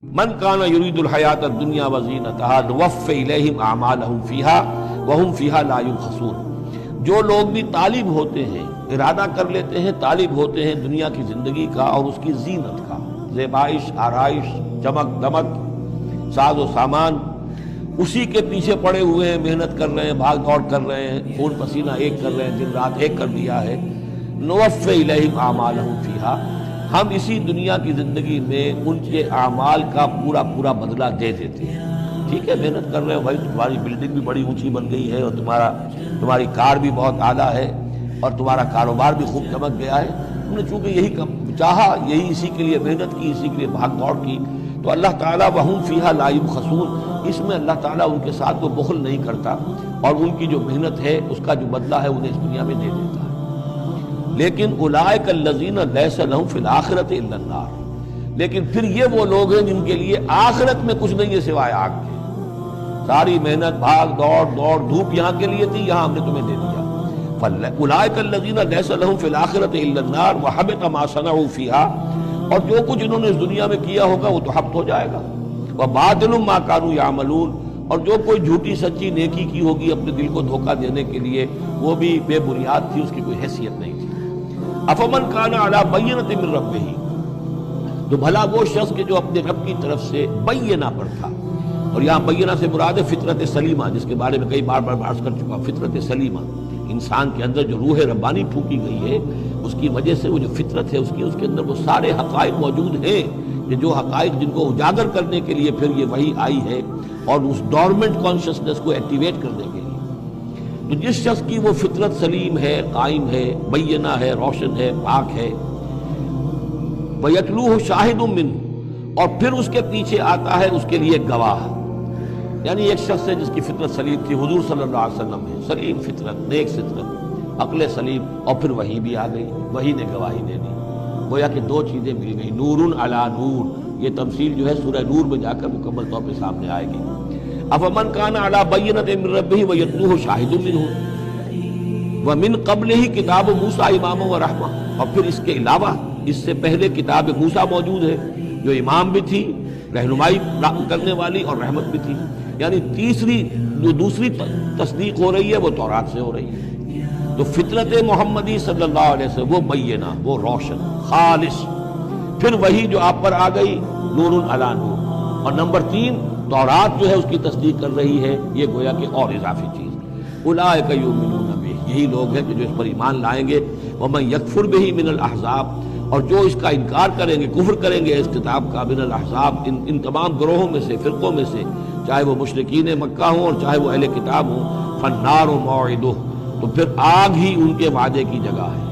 من کان یرید الحیات الدنیا وزینتہا نوفی الیہم اعمالہم فیہا وہم فیہا لا یبخسون۔ جو لوگ بھی طالب ہوتے ہیں، ارادہ کر لیتے ہیں، طالب ہوتے ہیں دنیا کی زندگی کا اور اس کی زینت کا، زیبائش، آرائش، چمک دمک، ساز و سامان، اسی کے پیچھے پڑے ہوئے ہیں، محنت کر رہے ہیں، بھاگ دوڑ کر رہے ہیں، خون پسینہ ایک کر رہے ہیں، دن رات ایک کر دیا ہے۔ نوفی الیہم اعمالہم فیہا، ہم اسی دنیا کی زندگی میں ان کے اعمال کا پورا پورا بدلہ دے دیتے ہیں۔ ٹھیک ہے، محنت کر رہے ہو بھائی، تمہاری بلڈنگ بھی بڑی اونچی بن گئی ہے اور تمہاری کار بھی بہت اعلیٰ ہے اور تمہارا کاروبار بھی خوب چمک گیا ہے، تم نے چونکہ یہی چاہا، یہی اسی کے لیے محنت کی، اسی کے لیے بھاگ دوڑ کی، تو اللہ تعالیٰ وہم فیہا لا یبخسون، اس میں اللہ تعالیٰ ان کے ساتھ وہ بخل نہیں کرتا اور ان کی جو محنت ہے اس کا جو بدلہ ہے انہیں اس دنیا میں دے دیتا ہے۔ لیکن اولئک الذین لیس لہم فی الآخرۃ الا النار، لیکن پھر یہ وہ لوگ ہیں جن کے لیے آخرت میں کچھ نہیں ہے سوائے آگ کے۔ ساری محنت، بھاگ دوڑ دھوپ یہاں کے لیے تھی، یہاں ہم نے تمہیں دے دیا۔ اولئک الذین لیس لہم فی الآخرۃ الا النار وحبط ما صنعوا فیہا، اور جو کچھ انہوں نے اس دنیا میں کیا ہوگا وہ تو حبط ہو جائے گا۔ وباطل ما کانوا یعملون، اور جو کوئی جھوٹی سچی نیکی کی ہوگی اپنے دل کو دھوکہ دینے کے لیے، وہ بھی بے بنیاد تھی، اس کی کوئی حیثیت نہیں تھی۔ افمن کان علی بینۃ من ربہ، تو بھلا وہ شخص کہ جو اپنے رب کی طرف سے بینہ پر تھا، اور یہاں بینہ سے مراد ہے فطرت سلیمہ، جس کے بارے میں کئی بار عرض کر چکا۔ فطرت سلیمہ، انسان کے اندر جو روح ربانی پھونکی گئی ہے، اس کی وجہ سے وہ جو فطرت ہے اس کے اندر وہ سارے حقائق موجود ہیں، کہ جو حقائق جن کو اجاگر کرنے کے لیے پھر یہ وحی آئی ہے اور اس ڈورمنٹ کانشسنس کو ایکٹیویٹ کرنے کے لیے۔ تو جس شخص کی وہ فطرت سلیم ہے، قائم ہے، بینہ ہے، روشن ہے، پاک ہے، وَيَتْلُوهُ شَاهِدٌ مِّنْهُ، اور پھر اس کے پیچھے آتا ہے اس کے لیے گواہ، یعنی ایک شخص ہے جس کی فطرت سلیم تھی، حضور صلی اللہ علیہ وسلم ہے، سلیم فطرت، نیک فطرت، عقل سلیم، اور پھر وحی بھی آ گئی، وحی نے گواہی دے دی، گویا کہ دو چیزیں مل گئی، نور علی نور۔ یہ تمثیل جو ہے سورہ نور میں جا کر مکمل طور پہ سامنے آئے گی۔ افمن کان علی بینۃ من ربہ ویتلوہ شاہد منہ ومن قبلہ کتاب موسیٰ اماما ورحمہ، اور پھر اس کے علاوہ اس سے پہلے کتاب موسیٰ موجود ہے جو امام بھی تھی، رہنمائی کرنے والی، اور رحمت بھی تھی، یعنی دوسری تصدیق ہو رہی ہے وہ تورات سے ہو رہی ہے۔ تو فطرت محمدی صلی اللہ علیہ وسلم وہ بینہ، وہ روشن خالص، پھر وہی جو آپ پر آ گئی نور علی نور، اور نمبر 3 تورات جو ہے اس کی تصدیق کر رہی ہے، یہ گویا کہ اور اضافی چیز۔ اولئک یؤمنون بہ، یہی لوگ ہیں کہ جو اس پر ایمان لائیں گے۔ ومن یکفر بہ من الاحزاب، اور جو اس کا انکار کریں گے، کفر کریں گے اس کتاب کا، من الاحزاب، ان تمام گروہوں میں سے، فرقوں میں سے، چاہے وہ مشرکین مکہ ہوں اور چاہے وہ اہل کتاب ہوں، فالنار موعدہ، تو پھر آگ ہی ان کے وعدے کی جگہ ہے۔